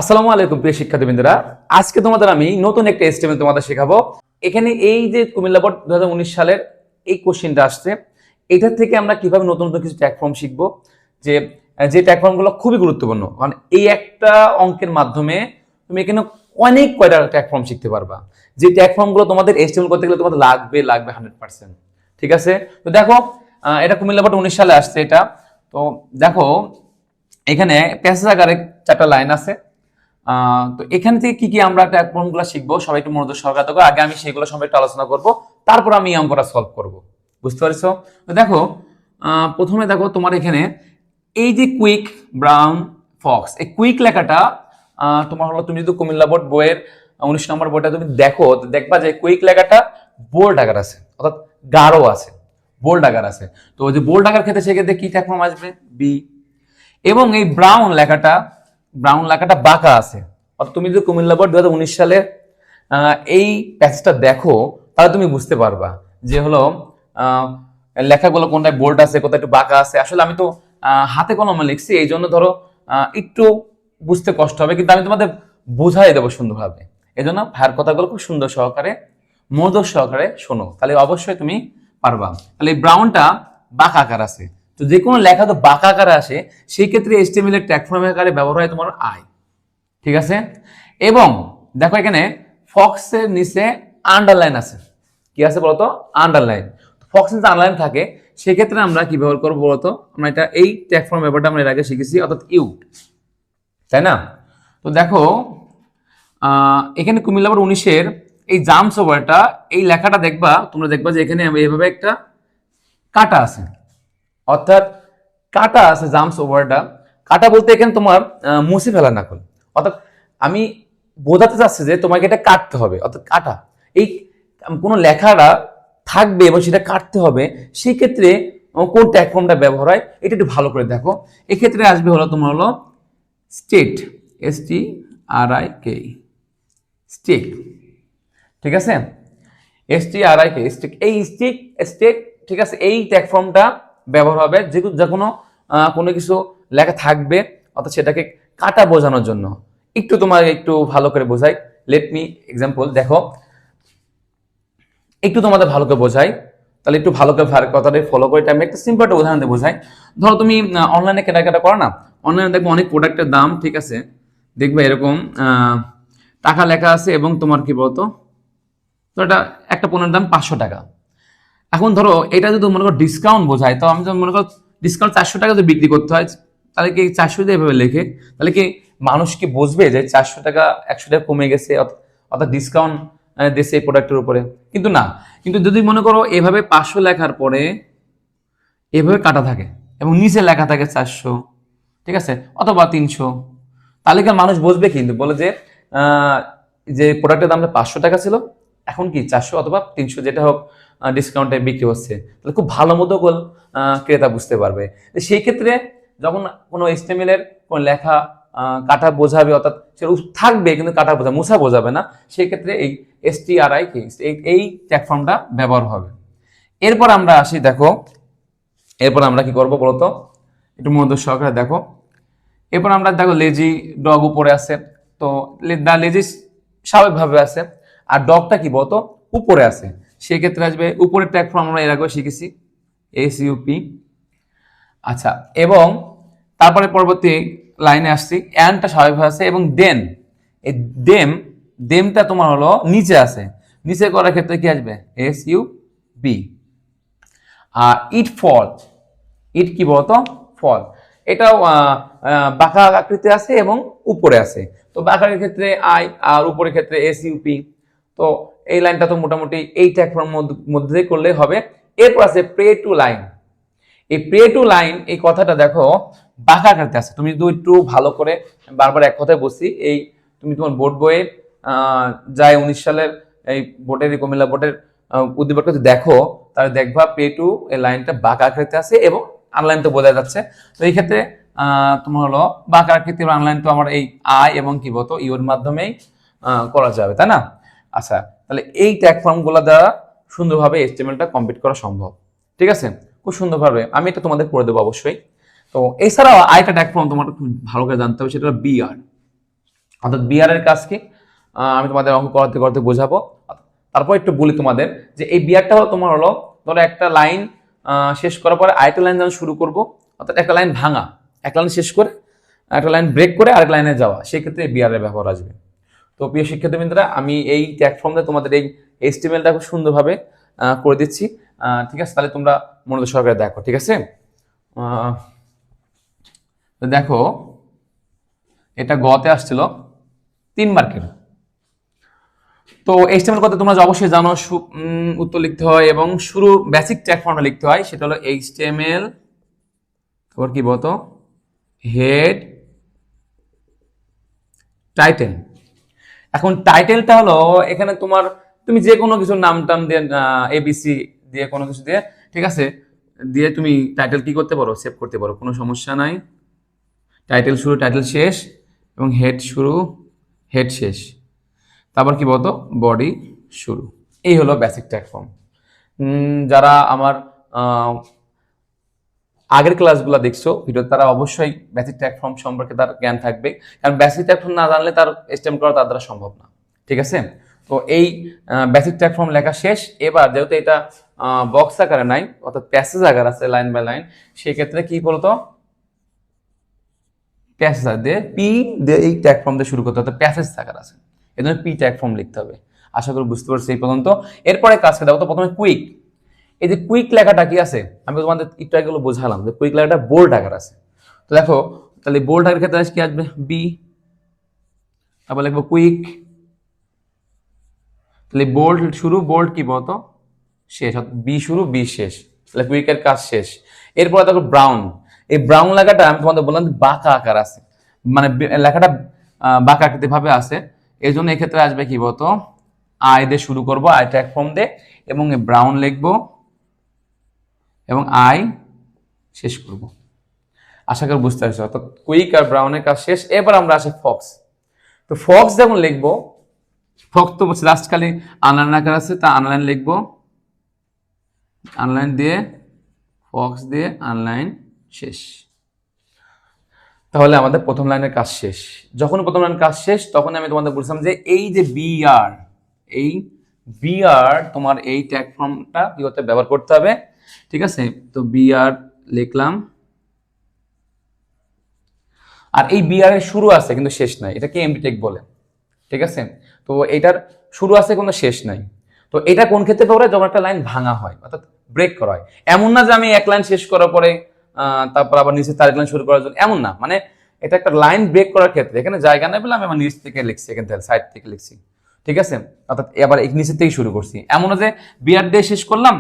আসসালামু আলাইকুম প্রিয় শিক্ষার্থীবৃন্দরা, আজকে তোমাদের আমি নতুন একটা এস্টিমেট তোমাদের শেখাবো। এখানে এই যে কুমিল্লা বোর্ড 2019 সালের এই কোশ্চেনটা আসছে, এটার থেকে আমরা কিভাবে নতুন নতুন কিছু ট্যাগ ফর্ম শিখবো। যে যে ট্যাগ ফর্মগুলো খুবই গুরুত্বপূর্ণ, কারণ এই একটা অঙ্কের মাধ্যমে তুমি এখানে অনেক কয়টা ট্যাগ ফর্ম শিখতে পারবা। যে ট্যাগ ফর্মগুলো তোমাদের এস্টিমেট করতে গেলে তোমাদের লাগবে 100%। ঠিক আছে, তো দেখো এটা কুমিল্লা বোর্ড 19 সালে আসছে এটা। তো দেখো এখানে প্যাসেজ আকারে 4টা লাইন আছে। তো এখান থেকে কি কি আমরা ট্যাগ ফর্মগুলো শিখবো, সবাই একটু মনোযোগ সহকারে দেখো। আগে আমি সেগুলো সবাই একটু আলোচনা করব, তারপর আমি এই অঙ্কটা সলভ করব। বুঝতে পারছো? তো দেখো প্রথমে দেখো তোমার এখানে এই যে কুইক ব্রাউন ফক্স, এই কুইক লেখাটা তোমার হলো, তুমি যদি কুমিল্লা বোর্ড বইয়ের 19 নম্বর বইটা তুমি দেখো, দেখবা যে কুইক লেখাটা বোল্ড আকার আছে, অর্থাৎ গাঢ় আছে, বোল্ড আকার আছে। তো ওই যে বোল্ড আকার ক্ষেত্রে সেক্ষেত্রে কি ট্যাগ ফর্ম আসবে? বি। এবং এই ব্রাউন লেখাটা বাঁকা আছে, অর্থাৎ তুমি যদি কুমিল্লা বোর্ড 2019 সালে এই প্যাসেজটা দেখো, তাহলে তুমি বুঝতে পারবা যে হলো লেখাগুলো কোনটায় বোল্ড আছে, কোথায় একটু বাঁকা আছে। আসলে আমি তো হাতে কলমে লিখছি, এই জন্য ধরো একটু বুঝতে কষ্ট হবে, কিন্তু আমি তোমাদের বুঝাই দেবো সুন্দরভাবে। এই জন্য ভাইয়ের কথাগুলো খুব সুন্দর সহকারে, মনোযোগ সহকারে শোনো, তাহলে অবশ্যই তুমি পারবা। তাহলে এই ব্রাউনটা বাঁকা আকার আছে, তো যে কোনো লেখা তো বাঁকা আকারে আসে, সেই ক্ষেত্রে এইচটিএমএল এর ট্যাগ ফর্ম আকারে ব্যবহার হয় তোমার আই। ঠিক আছে, এবং দেখো এখানে ফক্সের নিচে আন্ডারলাইন আছে। কি আছে বলতো? আন্ডারলাইন। ফক্স নিচে আন্ডারলাইন থাকে, সেক্ষেত্রে আমরা কি ব্যবহার করবো বলতো? আমরা এটা এই ট্যাগ ফর্ম ব্যাপারটা আমরা এর আগে শিখেছি, অর্থাৎ ইউ, তাই না? তো দেখো এখানে কুমিল্লা বোর্ড 19-এর এই জাম্পস ওভারটা, এই লেখাটা দেখবা, তোমরা দেখবা যে এখানে এইভাবে একটা কাটা আছে, অর্থাৎ কাটা আছে জাম্পস ওভারটা। কাটা বলতে এখানে তোমার মুছে ফেলা না করো, অর্থাৎ আমি বোঝাতে চাচ্ছি যে তোমাকে এটা কাটতে হবে, অর্থাৎ কাটা। এই কোনো লেখাটা থাকবে এবং সেটা কাটতে হবে, সেই ক্ষেত্রে কোন ট্যাগ ফর্মটা ব্যবহার হয় এটা একটু ভালো করে দেখো। এক্ষেত্রে আসবে হলো তোমার হলো স্টেট, STRIK, স্টেট। ঠিক আছে, STRIK, স্টেট। এই স্টেট, ঠিক আছে, এই ট্যাগ ফর্মটা ব্যবহার হবে যে কোনো কোনো কিছু লেখা থাকবে, অর্থাৎ সেটাকে কাটা বোঝানোর জন্য। একটু তোমার একটু ভালো করে বোঝাই, লেট মি এক্সাম্পল। দেখো একটু তোমাদের ভালো করে বোঝাই, তাহলে একটু ভালো করে কথাটা ফলো করে আমি একটা সিম্পল একটা উদাহরণ দিয়ে বোঝাই। ধরো তুমি অনলাইনে কেনাকাটা করো না, অনলাইনে দেখবো অনেক প্রোডাক্টের দাম, ঠিক আছে, দেখবে এরকম টাকা লেখা আছে, এবং তোমার কি বলতো, তো এটা একটা পণ্যের দাম 500 টাকা। এখন ধরো এটা যদি মনে করো ডিসকাউন্ট বোঝায়, তো আমি যখন মনে করো ডিসকাউন্ট 400 টাকা যদি বিক্রি করতে হয়, তাহলে কি 400 দিয়ে এভাবে লেখে, তাহলে কি মানুষ কি বুঝবে যে 400 টাকা 100 টাকা কমে গেছে, অর্থাৎ ডিসকাউন্ট দিচ্ছে এই প্রোডাক্টের উপরে? কিন্তু না। কিন্তু যদি মনে করো এভাবে 500 লেখার পরে এভাবে কাটা থাকে এবং নিচে লেখা থাকে 400, ঠিক আছে, অথবা 300, তাহলে কি মানুষ বুঝবে? কিন্তু বলে যে যে প্রোডাক্টের দামটা 500 টাকা ছিল, এখন কি 400 অথবা 300 যেটা হোক ডিসকাউন্টে বিক্রি হচ্ছে, তাহলে খুব ভালো মতো ক্রেতা বুঝতে পারবে। সেই ক্ষেত্রে যখন কোনো এইচটিএমএল এর কোনো লেখা কাটা বোঝাবে, অর্থাৎ সেটা থাকবে কিন্তু কাটা বোঝা মুছা বোঝাবে না, সেই ক্ষেত্রে এই STRIK এই ট্যাগ ফর্মটা ব্যবহার হবে। এরপর আমরা আসি, দেখো এরপর আমরা কি করব বলতো, একটু মনোযোগ সহকারে দেখো। এরপর আমরা দেখো লেজি ডগ উপরে আছে, তো দা লেজি স্বাভাবিকভাবে আছে, আর ডগটা কি বলতো উপরে আছে, সেই ক্ষেত্রে আসবে উপরের ট্যাগ ফর্ম আমরা এর আগে শিখেছি, SUP। আচ্ছা, এবং তারপরে পরবর্তী লাইনে আসছি, অ্যানটা স্বাভাবিকভাবে আছে, এবং দেন এই দেমটা তোমার হলো নিচে আছে, নিচে করার ক্ষেত্রে কি আসবে? SUB। আর ইট কি বলতো? ফল। এটাও বাঁকা আকৃতি আছে এবং উপরে আছে, তো বাঁকার ক্ষেত্রে আই, আর উপরের ক্ষেত্রে SUP। তো এই লাইনটা তো মোটামুটি এই ট্যাগ ফর্ম মধ্যে করলে হবে। এরপর আছে প্রে টু লাইন। এই প্রে টু লাইন এই কথাটা দেখো বাঁকা আকৃতি আছে, তুমি যদি একটু ভালো করে বারবার এক কথায় বসি, এই তুমি তোমার বোর্ড বইয়ে যায় 19 সালের এই বোর্ডের কুমিল্লা বোর্ডের উদ্দীপক যদি দেখো, তাহলে দেখবা পে টু এই লাইনটা বাঁকা আকৃতি আছে এবং আনলাইন তো বোঝা যাচ্ছে। তো এই ক্ষেত্রে তোমার হলো বাঁকা আকৃতি এবং আনলাইন তো আমার এই আই এবং কি বলতো ইউর মাধ্যমেই করা যাবে, তাই না? আচ্ছা, তাহলে এই ট্যাগ ফর্ম গুলা দ্বারা সুন্দরভাবে এইচটিএমএলটা কমপ্লিট করা সম্ভব। ঠিক আছে, খুব সুন্দরভাবে আমি এটা তোমাদের করে দেবো অবশ্যই। তো এছাড়াও আরেকটা ট্যাগ ফর্ম তোমার খুব ভালো করে জানতে হবে, সেটা হলো BR। অর্থাৎ বিআর এর কাজ কি আমি তোমাদের অঙ্ক করতে করতে বোঝাবো। তারপর একটু বলি তোমাদের যে এই বিআরটা তোমার হলো, ধরো একটা লাইন শেষ করার পরে আরেকটা লাইন যখন শুরু করবো, অর্থাৎ একটা লাইন ভাঙা, একটা লাইন শেষ করে একটা লাইন ব্রেক করে আরেক লাইনে যাওয়া, সেক্ষেত্রে বিআর এর ব্যবহার আসবে। তো প্রিয় শিক্ষার্থীবৃন্দরা, আমি এই ট্যাগ ফর্মে তোমাদের এই এইচটিএমএলটা খুব সুন্দরভাবে করে দিচ্ছি। ঠিক আছে, তাহলে তোমরা মনোযোগ সহকারে দেখো। ঠিক আছে, দেখো এটা গতে আসছিল 3 মার্কের। তো এইচটিএমএল কথা তোমরা অবশ্যই জানো, উত্তর লিখতে হয় এবং শুরু বেসিক ট্যাগ ফর্মটা লিখতে হয়, সেটা হলো এইচটিএমএল, তারপর কি বলতো হেড টাইটেল। এখন টাইটেলটা হলো এখানে তোমার, তুমি যে কোনো কিছু নাম টাম দিয়ে এবিসি দিয়ে কোনো কিছু দিয়ে, ঠিক আছে, দিয়ে তুমি টাইটেল কি করতে পারো, সেভ করতে পারো, কোনো সমস্যা নাই। টাইটেল শুরু টাইটেল শেষ, এবং হেড শুরু হেড শেষ, তারপর কি বলতো বডি শুরু। এই হলো বেসিক ট্যাগ ফর্ম। যারা আমার আগের ক্লাসগুলো দেখছো ভিডিও, তারা অবশ্যই বেসিক ট্যাগ ফর্ম সম্পর্কে তার জ্ঞান থাকবে, কারণ বেসিক ট্যাগ ফর্ম না জানলে তার এইচটিএমএল করা তার দ্বারা সম্ভব না। ঠিক আছে, তো এই বেসিক ট্যাগ ফর্ম লেখা শেষ। এবার যেহেতু এটা বক্স আকারে নাই, অর্থাৎ প্যাসেজ আকার আছে লাইন বাই লাইন, সেক্ষেত্রে কি বলতো প্যাসেজ দিয়ে পি দিয়ে এই ট্যাগ ফর্ম দিয়ে শুরু করতে হবে, প্যাসেজ আকার আছে, এই জন্য পি ট্যাগ ফর্ম লিখতে হবে। আশা করি বুঝতে পারছি এই পর্যন্ত। এরপরে কাজকে দেখো তো, প্রথমে কুইক। এই যে কুইক লেখাটা কি আছে, আমি তোমাদের একটু আগেগুলো বোঝালাম যে কুইক লেখাটা বোল্ড আকার আছে। তো দেখো, তাহলে বোল্ড আকারের ক্ষেত্রে কি আসবে বি, তারপর লিখবো কুইক। তাহলে বোল্ড শুরু বোল্ড কি বলতো শেষ, বি শুরু বি শেষ, তাহলে কুইকের কাজ শেষ। এরপরে দেখো ব্রাউন। এই ব্রাউন লেখাটা আমি তোমাদের বললাম বাঁকা আকার আছে, মানে লেখাটা বাঁকা আকৃতি ভাবে আছে, এই জন্য এক্ষেত্রে আসবে কি বলতো আই দিয়ে শুরু করবো, আই ট্যাগ ফর্ম দিয়ে, এবং ব্রাউন লিখবো এবং আই শেষ করব। আশা করি বুঝতে পারছো, অর্থাৎ কুইক আর ব্রাউনের কাজ শেষ। এবার আমরা আসি ফক্স। তো ফক্স যেমন লিখবো, ফক্স তো লাস্ট খালি আনলাইন আকার আছে, তা আনলাইন লিখবো, আনলাইন দিয়ে ফক্স দিয়ে আনলাইন শেষ। তাহলে আমাদের প্রথম লাইনের কাজ শেষ। যখন প্রথম লাইনের কাজ শেষ, তখন আমি তোমাদের বলছিলাম যে এই যে বিআর, এই বিআর তোমার এই ট্যাগ ফর্মটা কি করতে ব্যবহার করতে হবে। ঠিক আছে, তো বিআর লিখলাম, আর এই বিআর এর শুরু আছে কিন্তু শেষ নাই, এটাকে এমটি ট্যাগ বলে। ঠিক আছে, তো এটার শুরু আছে কোনো শেষ নাই। তো এটা কোন ক্ষেত্রে ব্যবহার হয়, যখন একটা লাইন ভাঙা হয়, অর্থাৎ ব্রেক করা হয়। এমন না যে আমি এক লাইন শেষ করার পরে তারপর আবার নিচে তার লাইন শুরু করার জন্য, এমন না, মানে এটা একটা লাইন ব্রেক করার ক্ষেত্রে এখানে জায়গা নেই বলে আমি আমার নিচ থেকে লিখছি, এখান থেকে সাইড থেকে লিখছি। ঠিক আছে, অর্থাৎ এবার এই নিচের থেকেই শুরু করছি, এমন না যে বিআর দিয়ে শেষ করলাম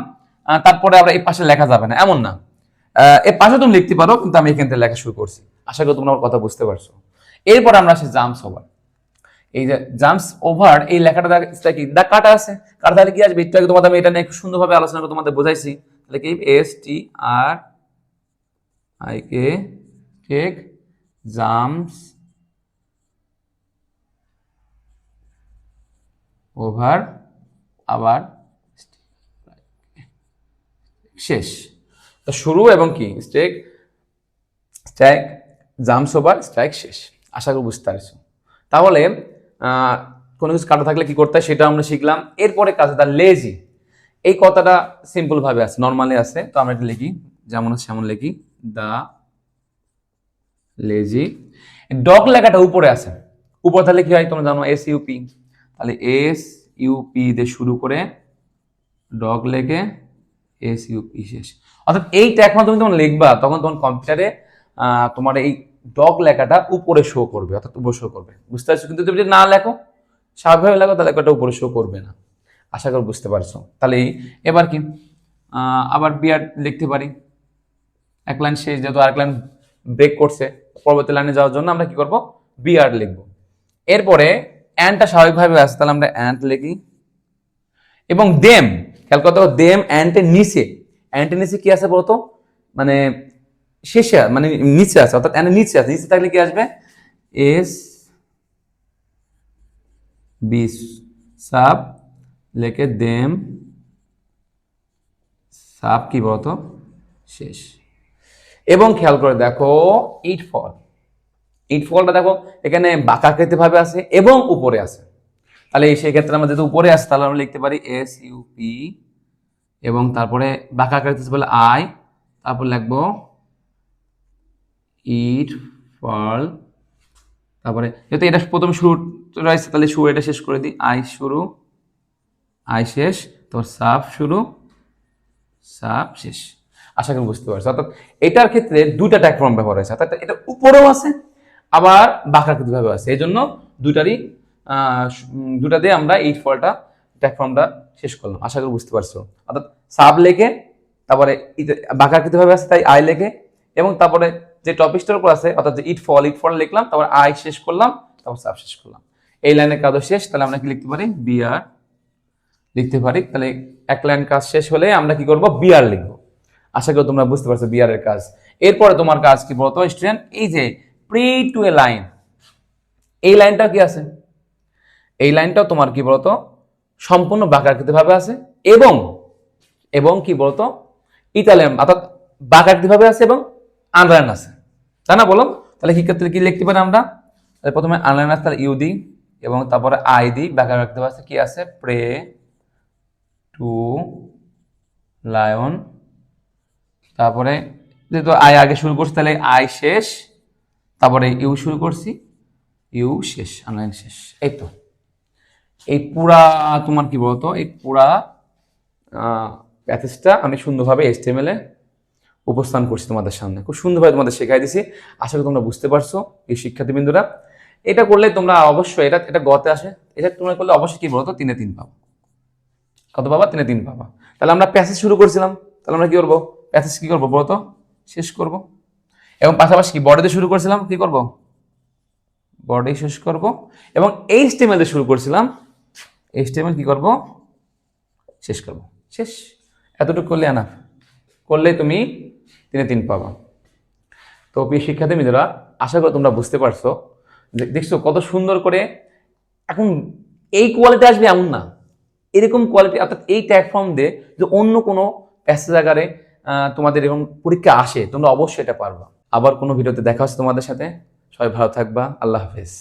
তারপরে আবার এই পাশে লেখা যাবে না, এমন না। এর পাশে তুমি লিখতে পারো, কিন্তু আমি এখান থেকে লেখা শুরু করছি। আশা করি তোমরা আমার কথা বুঝতে পারছো। এরপর আমরা আসি জাম্পস ওভার। এই যে জাম্পস ওভার, এই লেখাটা কি দা কাটা আছে, কাটা তাহলে কি আসবে, একটু আগে তোমাদের আমি এটা নিয়ে একটু সুন্দরভাবে আলোচনা করে তোমাদের বোঝাইছি। তাহলে কি S T R I K ঠিক, জাম্পস ওভার, আবার শেষ। তো শুরু এবং কি strike, strike jumps over strike শেষ। আশা করি বুঝতে পারছো। তাহলে কোনো কিছু কাটা থাকলে কি করতে হয় সেটা আমরা শিখলাম। এরপরে কাজ দা লেজি। এই কথাটা সিম্পল ভাবে আছে, নর্মালি আছে, তো আমরা এটা লিখি যেমন আছে সেমন লিখি, দা লেজি। ডগ লেখাটা উপরে আছে, উপরে তাহলে কি হয় তোমরা জানো, এস ইউপি। তাহলে এস ইউপি দিয়ে শুরু করে ডগ লেগে এস ইউপি শেষ। অর্থাৎ এই ট্যাগ তুমি যখন লিখবা, তখন তখন কম্পিউটারে তোমার এই ডগ লেখাটা উপরে শো করবে, অর্থাৎ উপরে শো করবে, বুঝতে পারছো। কিন্তু তুমি যদি না লেখো, স্বাভাবিকভাবে লেখো, তাহলে লেখাটা উপরে শো করবে না। আশা করি বুঝতে পারছো। তাহলে এবার কি আবার বিআর লিখতে পারি, এক লাইন শেষ, যেহেতু আরেক লাইন ব্রেক করছে, পরবর্তী লাইনে যাওয়ার জন্য আমরা কি করব, বিআর লিখবো। এরপরে অ্যান্ডটা স্বাভাবিকভাবে আছে, তাহলে আমরা অ্যান্ড লিখি, এবং দেম, খেয়াল করতে হবে দেম অ্যান্ডের নিচে, অ্যান্ডের নিচে কি আছে বলতো, মানে শেষে মানে নিচে আছে, অর্থাৎ অ্যান্ডের নিচে আছে, নিচে থাকলে কি আসবে এস বি সাব লেখে দেম সাব কি বলতো শেষ। এবং খেয়াল করে দেখো ইট ফল, ইট ফলটা দেখো এখানে বাঁকাকৃতি ভাবে আছে এবং উপরে আছে, তাহলে সেই ক্ষেত্রে আমরা যেহেতু উপরে আছে তাহলে আমরা লিখতে পারি SUP এবং তারপরে বাঁকাকৃতি বলে আই, তারপর লিখবো ইট ফল, তারপরে যেহেতু এটা প্রথম শুরু রয়েছে তাহলে শুরু এটা শেষ করে দিই, আই শুরু আই শেষ, তোর সাপ শুরু সাপ শেষ। আশা করি বুঝতে পারছো। অর্থাৎ এটার ক্ষেত্রে দুইটা ট্যাগ ফর্ম ব্যবহার হয়েছে, অর্থাৎ এটা উপরেও আছে আবার বাঁকাকৃতি ভাবে আছে, এই জন্য দুইটারই দুটা দিয়ে আমরা এই ফলটা ট্যাগ ফর্মটা শেষ করলাম। আশা করি বুঝতে পারছো। অর্থাৎ সাব লেখে তারপরে বাঁকাকৃতি ভাবে আছে তাই আই লেখে, এবং তারপরে যে টপিকটার উপর আছে অর্থাৎ যে ইট ফল লিখলাম, তারপর আই শেষ করলাম, তারপর সাব শেষ করলাম। এই লাইনের কাজও শেষ, তাহলে আমরা কি লিখতে পারি বিআর লিখতে পারি। তাহলে এক লাইন কাজ শেষ হলে আমরা কি করব বিআর লিখবো। আশা করি তোমরা বুঝতে পারছো বিআর এর কাজ। এরপরে তোমার কাজ কি বলতো স্টুডেন্ট, এই যে প্রি টু এ লাইন, এই লাইনটা কি আছে, এই লাইনটাও তোমার কি বলতো সম্পূর্ণ বাঁকাকৃতি ভাবে আছে এবং এবং কি বলতো ইতালিয়ান অর্থাৎ বাঁকাকৃতি ভাবে আছে এবং আনলাইন আছে, তাই না বলো? তাহলে কি ক্ষেত্রে কি লিখতে পারি আমরা, তাহলে প্রথমে আনলাইন আছে তাহলে ইউ দিই এবং তারপরে আই দিই, বাঁকাকৃতি ভাবে আছে কি আছে প্রে টু লায়ন, তারপরে যেহেতু আই আগে শুরু করছি তাহলে আই শেষ, তারপরে ইউ শুরু করছি ইউ শেষ, অনলাইন শেষ। এই তো এই পুরা তোমার কি বলতো এই পুরা প্যাসেজটা আমি সুন্দরভাবে HTML এ উপস্থান করছি তোমাদের সামনে, খুব সুন্দরভাবে তোমাদের শেখাই দিছি। আশা করি তোমরা বুঝতে পারছো এই শিক্ষার্থীবৃন্দরা। এটা করলে তোমরা অবশ্যই এটা গতে আসে, এটা তোমরা করলে অবশ্যই কি বলতো 3-এ 3 পাবো। কত পাবা? 3-এ 3 পাবা। তাহলে আমরা প্যাসেজ শুরু করছিলাম, তাহলে আমরা কি করবো প্যাসেজ কি করবো বলতো শেষ করব, এবং পাশাপাশি কি বডিতে শুরু করছিলাম কি করব বডি শেষ করব, এবং HTML দিয়ে শুরু করছিলাম HTML কি করব শেষ করব। শেষ, এতটুকু করলে এনাফ, করলে তুমি 3-এ 3 পাবা। তো প্রিয় শিক্ষার্থীবৃন্দরা আশা করি তোমরা বুঝতে পারছো, দেখছো কত সুন্দর করে। এখন এই কোয়ালিটি আসবে এমন না, এরকম কোয়ালিটি অর্থাৎ এই ট্যাগ ফর্ম দিয়ে যে অন্য কোনো প্যাসেজ আকারে তোমাদের এরকম পরীক্ষা আসে তোমরা অবশ্যই এটা পারবা। আবার কোনো ভিডিওতে দেখা হচ্ছে তোমাদের সাথে, সবাই ভালো থাকবা, আল্লাহ হাফেজ।